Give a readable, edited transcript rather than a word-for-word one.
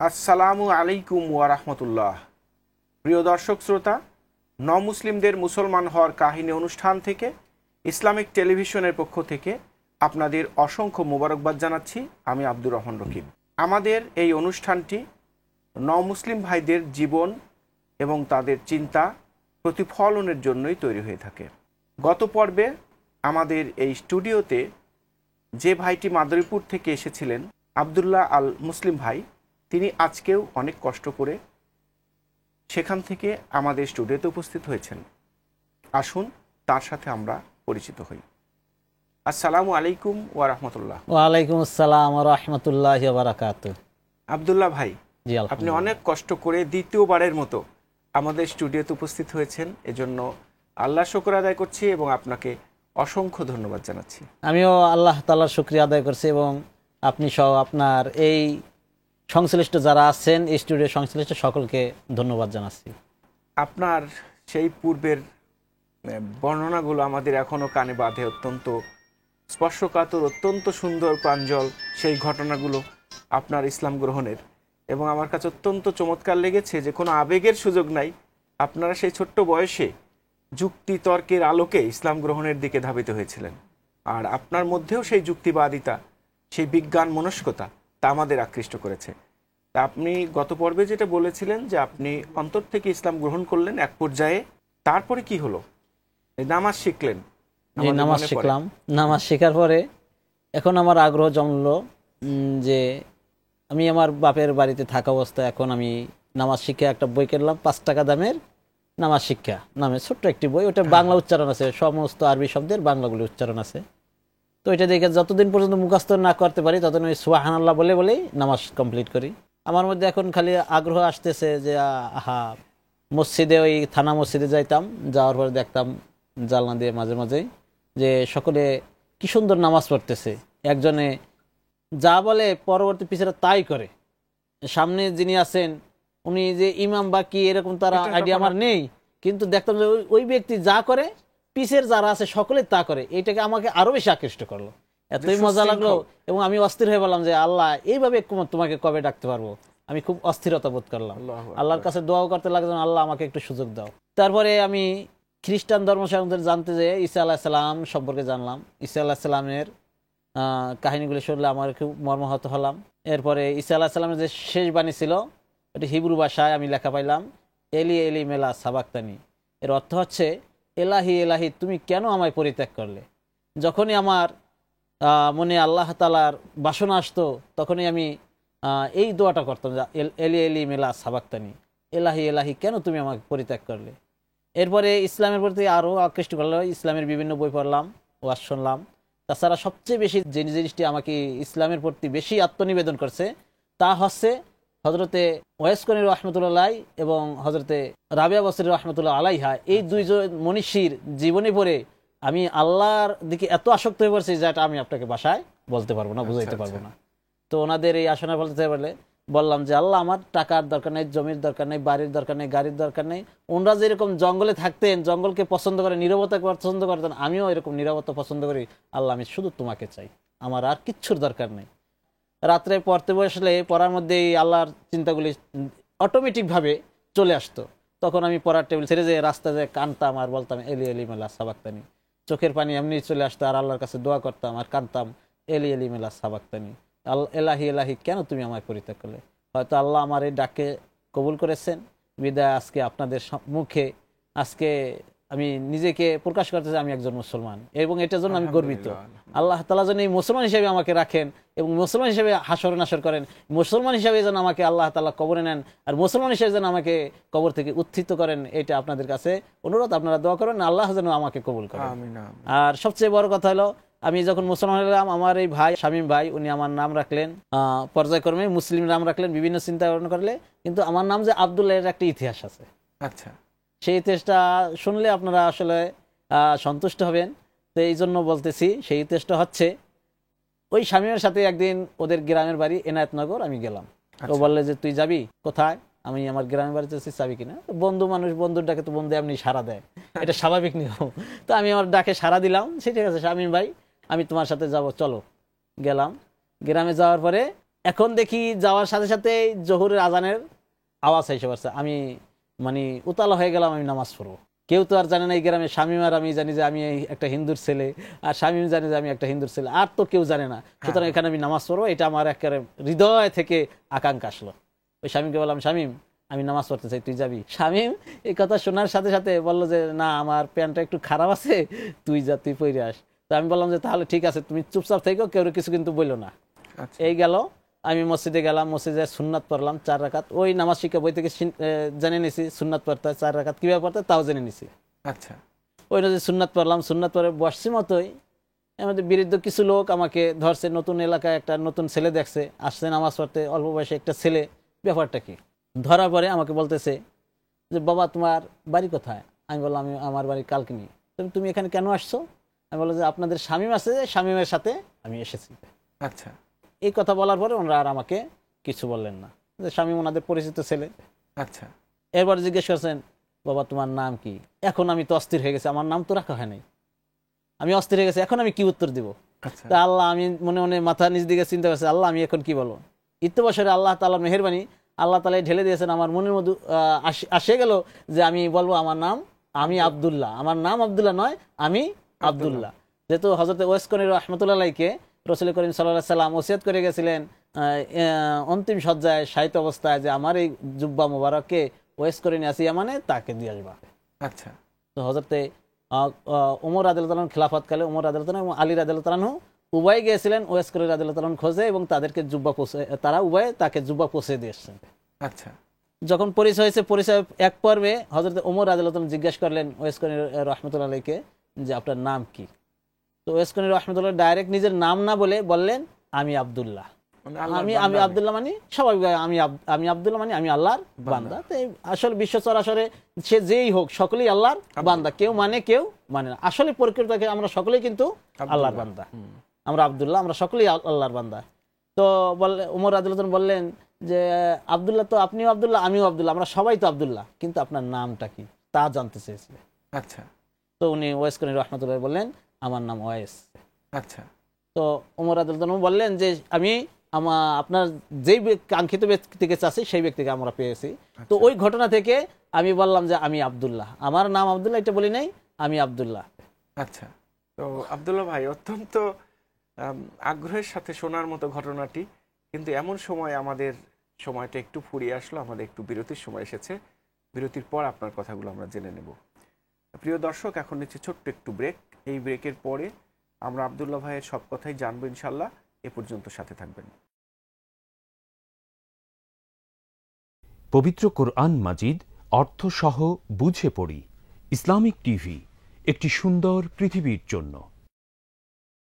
আসসালামু আলাইকুম ওয়া রাহমাতুল্লাহ। প্রিয় দর্শক শ্রোতা, মুসলিমদের মুসলমান হওয়ার কাহিনী অনুষ্ঠান থেকে ইসলামিক টেলিভিশনের পক্ষ থেকে আপনাদের অসংখ্য মোবারকবাদ জানাচ্ছি। আমি আব্দুর রহমান রকিব। আমাদের এই অনুষ্ঠানটি মুসলিম ভাইদের জীবন এবং তাদের চিন্তা প্রতিফলনের জন্যই তৈরি হয়ে থাকে। গত পর্বে আমাদের এই স্টুডিওতে যে ভাইটি মাদারীপুর থেকে এসেছিলেন, আবদুল্লাহ আল মুসলিম ভাই, তিনি আজকেও অনেক কষ্ট করে সেখান থেকে আমাদের স্টুডিওতে উপস্থিত হয়েছেন। আসুন তার সাথে আমরা পরিচিত হই। আসসালামু আলাইকুম ওয়া রাহমাতুল্লাহ। ওয়ালাইকুম আসসালাম ওয়া রাহমাতুল্লাহি ওয়া বারাকাতুহু। আবদুল্লাহ ভাই, আপনি অনেক কষ্ট করে দ্বিতীয়বারের মতো আমাদের স্টুডিওতে উপস্থিত হয়েছেন, এজন্য আল্লাহর শুকর আদায় করছি এবং আপনাকে অসংখ্য ধন্যবাদ জানাচ্ছি। আমিও আল্লাহ তাআলার শুকরিয়া আদায় করছি এবং আপনি সহ আপনার এই সংশ্লিষ্ট যারা আছেন, এই স্টুডিও সংশ্লিষ্ট সকলকে ধন্যবাদ জানাচ্ছি। আপনার সেই পূর্বের বর্ণনাগুলো আমাদের এখনও কানে বাঁধে। অত্যন্ত স্পর্শকাতর, অত্যন্ত সুন্দর, প্রাঞ্জল সেই ঘটনাগুলো আপনার ইসলাম গ্রহণের, এবং আমার কাছে অত্যন্ত চমৎকার লেগেছে যে কোনো আবেগের সুযোগ নাই, আপনারা সেই ছোট্ট বয়সে যুক্তি তর্কের আলোকে ইসলাম গ্রহণের দিকে ধাবিত হয়েছিলেন। আর আপনার মধ্যেও সেই যুক্তিবাদিতা, সেই বিজ্ঞান মনস্কতা তা আমাদের আকৃষ্ট করেছে। তা আপনি গত পর্বে যেটা বলেছিলেন যে আপনি অন্তর থেকে ইসলাম গ্রহণ করলেন এক পর্যায়ে, তারপরে কি হলো? নামাজ শিখলেন? নামাজ শিখলাম। নামাজ শেখার পরে এখন আমার আগ্রহ জমলো যে আমি আমার বাপের বাড়িতে থাকা অবস্থায় এখন আমি নামাজ শিক্ষা একটা বই কিনলাম, 5 টাকা দামের নামাজ শিক্ষা নামে ছোট্ট একটি বই। ওটা বাংলা উচ্চারণ আছে, সমস্ত আরবি শব্দের বাংলাগুলি উচ্চারণ আছে। তো এটা দেখে যতদিন পর্যন্ত মুখস্থ না করতে পারি ততদিন ওই সুবহানাল্লাহ বলেই নামাজ কমপ্লিট করি। আমার মধ্যে এখন খালি আগ্রহ আসতেছে যে মসজিদে, ওই থানা মসজিদে যাইতাম, যাওয়ার পরে দেখতাম জানলা দিয়ে মাঝে মাঝে যে সকলে কি সুন্দর নামাজ পড়তেছে, একজনে যা বলে পরবর্তী পিছনে তাই করে। সামনে যিনি আছেন উনি যে ইমাম বা কি এরকম তার আইডিয়া আমার নেই, কিন্তু দেখতাম যে ওই ব্যক্তি যা করে পিছের যারা আছে সকলে তা করে। এইটাকে আমাকে আরো বেশি আকৃষ্ট করলো, এতই মজা লাগলো এবং আমি অস্থির হয়ে বললাম যে আল্লাহ, এইভাবে তোমাকে কবে ডাকতে পারবো? আমি খুব অস্থিরতা বোধ করলাম, আল্লাহর কাছে দোয়াও করতে লাগলাম, আল্লাহ আমাকে একটু সুযোগ দাও। তারপরে আমি খ্রিস্টান ধর্ম সম্বন্ধে জানতে যেয়ে ঈসা আলাইহিস সালাম সম্পর্কে জানলাম। ঈসা আলাইহিস সালামের কাহিনীগুলি শুনলে আমার খুব মর্মাহত হলাম। এরপরে ঈসা আলাইহিস সালামের যে শেষ বাণী ছিল এটি হিব্রু ভাষায় আমি লেখা পাইলাম, এলি এলি মেলা সাবাক্তানি। এর অর্থ হচ্ছে, এলাহি এলাহি তুমি কেন আমায় পরিত্যাগ করলে? যখনই আমার মনে আল্লাহ তাআলার বাসনা আসতো তখনই আমি এই দোয়াটা করতাম, এলি এলি মেলা সাবাক্তানি, এলাহি এলাহি কেন তুমি আমাকে পরিত্যাগ করলে? এরপরে ইসলামের প্রতি আরও আকৃষ্ট করলো, ইসলামের বিভিন্ন বই পড়লাম, ওয়াজ শুনলাম। তাছাড়া সবচেয়ে বেশি যে জিনিসটি আমাকে ইসলামের প্রতি বেশি আত্মনিবেদন করছে তা হচ্ছে হজরতে ওয়াইস কনি রহমতুল্লাহ এবং হজরতে রাবিয়া বসরি রহমতুল্লাহ আলাইহা, এই দুইজন মনীষীর জীবনী পড়ে আমি আল্লাহর দিকে এত আসক্ত হয়ে পড়ছি যেটা আমি আপনাকে ভাষায় বলতে পারবো না, বুঝাইতে পারবো না। তো ওনাদের এই আসনা বলতে পারলে বললাম যে আল্লাহ, আমার টাকার দরকার নেই, জমির দরকার নেই, বাড়ির দরকার নেই, গাড়ির দরকার নেই। ওনারা যেরকম জঙ্গলে থাকতেন, জঙ্গলকে পছন্দ করে, নীরবতা পছন্দ করতেন, আমিও এরকম নীরবতা পছন্দ করি। আল্লাহ, আমি শুধু তোমাকে চাই, আমার আর কিচ্ছুর দরকার নেই। রাত্রে পড়তে বসলে পড়ার মধ্যে আল্লাহর চিন্তাগুলি অটোমেটিকভাবে চলে আসতো। তখন আমি পড়ার টেবিল ছেড়ে যে রাস্তায় যে কানতাম আর বলতাম এলি এলি মেলা সাবাক্তানি, চোখের পানি এমনি চলে আসতো আর আল্লাহর কাছে দোয়া করতাম আর কানতাম, এলি এলি মেলা সাবাক্তানি, এলাহি এলাহি কেন তুমি আমায় পরিত্যাগ করলে? হয়তো আল্লাহ আমার এই ডাকে কবুল করেছেন বিদায় আজকে আপনাদের মুখে আজকে আমি নিজেকে প্রকাশ করতে চাই আমি একজন মুসলমান, এবং এটার জন্য আমি গর্বিত। আল্লাহ তাআলা যেন এই মুসলমান হিসেবে আমাকে রাখেন এবং মুসলমান হিসেবে হাসর নাসর করেন, মুসলমান হিসেবে যেন আমাকে আল্লাহ তাআলা কবরে নেন, আর মুসলমান হিসেবে যেন আমাকে কবর থেকে উত্থিত করেন। এটা আপনাদের কাছে অনুরোধ, আপনারা দোয়া করেন আল্লাহ যেন আমাকে কবুল করেন। আর সবচেয়ে বড় কথা হলো, আমি যখন মুসলমান হলাম, আমার এই ভাই শামীম ভাই উনি আমার নাম রাখলেন পর্যায়ক্রমে মুসলিম নাম রাখলেন, বিভিন্ন চিন্তা ভাবনা করলে, কিন্তু আমার নাম যে আব্দুল্লাহ এর একটা ইতিহাস আছে। আচ্ছা, সেই ইতিহাসটা শুনলে আপনারা আসলে সন্তুষ্ট হবেন। তো এই জন্য বলতেছি, সেই ইতিহাসটা হচ্ছে ওই শামীমের সাথে একদিন ওদের গ্রামের বাড়ি এনায়েতনগর আমি গেলাম। ও বললে যে তুই যাবি কোথায়? আমি আমার গ্রামের বাড়িতে যাবি কিনা? বন্ধু মানুষ, বন্ধুর ডাকে তো বন্ধু এমনি সাড়া দেয়, এটা স্বাভাবিক নিয়ম। তো আমি আমার ডাকে সাড়া দিলাম, ঠিক আছে শামীম ভাই আমি তোমার সাথে যাব, চলো। গেলাম। গ্রামে যাওয়ার পরে এখন দেখি যাওয়ার সাথে সাথে জোহরের আজানের আওয়াজ এসে পড়ছে। আমি মানে উতালা হয়ে গেলাম, আমি নামাজ পড়বো। কেউ তো আর জানে না এই গ্রামে, শামীম আর আমি জানি যে আমি একটা হিন্দুর ছেলে, আর শামীম জানে যে আমি একটা হিন্দুর ছেলে, আর তো কেউ জানে না। সুতরাং এখানে আমি নামাজ পড়বো, এটা আমার একেবারে হৃদয় থেকে আকাঙ্ক্ষা আসলো। ওই শামীমকে বললাম, শামীম আমি নামাজ পড়তে চাই, তুই যাবি? শামীম এই কথা শোনার সাথে সাথে বললো যে না, আমার প্যান্টটা একটু খারাপ আছে, তুই যা, তুই পরে আস। তো আমি বললাম যে তাহলে ঠিক আছে, তুমি চুপচাপ থেকো, কেউ কিছু কিন্তু বললো না। এই গেল, আমি মসজিদে গেলাম, মসজিদে সুন্নাত পড়লাম 4 রাকাত। ওই নামাজ শিক্ষা বই থেকে জেনে নিছি সুন্নাত পড়তে হয় 4 রাকাত, কিভাবে পড়তে তাও জেনে নিছি। আচ্ছা, ওই যে সুন্নাত পড়লাম, সুন্নাত পরে বসছি মতোই আমাদের বিরুদ্ধে কিছু লোক আমাকে ধরছে। নতুন এলাকায় একটা নতুন ছেলে দেখছে, আসছে নামাজ পড়তে, অল্প বয়সে একটা ছেলে। ব্যাপারটা কি, ধরার পরে আমাকে বলতেছে যে বাবা তোমার বাড়ি কোথায়? আমি বললাম আমি আমার বাড়ি কালকিনি। তুমি এখানে কেন আসছো? আমি বললাম যে আপনাদের শামীম আছে, শামীমের সাথে আমি এসেছি। আচ্ছা, এই কথা বলার পরে ওনারা আর আমাকে কিছু বললেন না, যে শামীম ওনাদের পরিচিত ছেলে। আচ্ছা, এরপর জিজ্ঞেস করছেন বাবা তোমার নাম কি? এখন আমি তো অস্থির হয়ে গেছি, আমার নাম তো রাখা হয় নাই, আমি অস্থির হয়ে গেছি, এখন আমি কি উত্তর দিব? আচ্ছা, তা আল্লাহ, আমি মনে মনে মাথা নিচ দিকে চিন্তা করছি, আল্লাহ আমি এখন কি বলবো? ইত্যবসরে আল্লাহ তাআলার মেহেরবানি, আল্লাহ তাআলা ঢেলে দিয়েছেন আমার মনের মধ্যে আসে গেল যে আমি বলবো আমার নাম আমি আব্দুল্লাহ। আমার নাম আব্দুল্লাহ নয়, আমি আব্দুল্লাহ। যেহেতু হযরত ওয়াইস করনী রাহমাতুল্লাহ আলাইহিকে রাসূল করিম সাল্লাল্লাহু আলাইহি সাল্লাম ওসিয়ত করে গেছিলেন অন্তিম সজ্জায় শায়িত অবস্থায় যে আমার এই জুব্বা মুবারককে ওয়াইস করনী আছে ইয়ামানে, তাকে দিয়ে আসবা। আচ্ছা, তো হযরতে ওমর রাদিয়াল্লাহু তাআলা খিলাফতকালে ওমর রাদিয়াল্লাহু তাআলা এবং আলী রাদিয়াল্লাহু তাআলা উভয় গিয়েছিলেন ওয়াইস করনী রাদিয়াল্লাহু তাআলা খোঁজে, এবং তাদেরকে জুব্বা পৌঁছে, তারা উভয় তাকে জুব্বা পৌঁছে দিয়ে এসেছেন। আচ্ছা, যখন পরিচয় হয়েছে, পরিচয় এক পর্বে হযরত ওমর রাদিয়াল্লাহু তাআলা জিজ্ঞেস করলেন ওয়াইস করনী রাহমাতুল্লাহ আলাইহিকে যে আপনার নাম কি? তো ওয়াইস করনী রাহমাতুল্লাহ ডাইরেক্ট নিজের নাম না বলে বললেন আমি আব্দুল্লাহ। আমি আব্দুল্লাহ মানে স্বাভাবিক, আমি আব্দুল্লাহ মানে আমি আল্লাহর বান্দা। তো আসলে বিশ্ব চরাচরে সে যেই হোক সকলেই আল্লাহর বান্দা, কেউ মানে কেউ মানে না। আসলে প্রকৃতকে আমরা সকলেই কিন্তু আল্লাহর বান্দা, আমরা আব্দুল্লাহ, আমরা সকলেই আল্লাহর বান্দা। তো বললে ওমর রাদিয়াল্লাহু তাআলা বললেন যে আব্দুল্লাহ তো আপনিও আব্দুল্লাহ, আমিও আব্দুল্লাহ, আমরা সবাই তো আব্দুল্লাহ, কিন্তু আপনার নামটা কি তা জানতে চেয়েছিলেন। আচ্ছা, তো উনি ওয়াইস করনী রাহমাতুল্লাহ বললেন আমার নাম ওয়াইস। আচ্ছা, তো ওমর রাদিয়াল্লাহু তাআলা বললেন যে আমি আপনার যেই কাঙ্ক্ষিত ব্যক্তিকে চাচ্ছি সেই ব্যক্তিকে আমরা পেয়েছি। তো ওই ঘটনা থেকে আমি বললাম যে আমি আব্দুল্লাহ, আমার নাম আব্দুল্লাহ, এটা বলি নাই, আমি আব্দুল্লাহ। আচ্ছা। তো আব্দুল্লাহ ভাই, অত্যন্ত আগ্রহের সাথে শোনার মতো ঘটনাটি, কিন্তু এমন সময় আমাদের সময়টা একটু ফুরিয়ে আসলো, আমাদের একটু বিরতির সময় এসেছে। বিরতির পর আপনার কথাগুলো আমরা জেনে নেব। প্রিয় দর্শক, এখন নিচ্ছে ছোট্ট একটু ব্রেক। এই ব্রেকের পরে আমরা আব্দুল্লাহ ভাইয়ের সব কথাই জানবো ইনশাল্লাহ। এ পর্যন্ত সাথে থাকবেন। পবিত্র কোরআন মাজিদ অর্থসহ বুঝে পড়ি। ইসলামিক টিভি, একটি সুন্দর পৃথিবীর জন্য।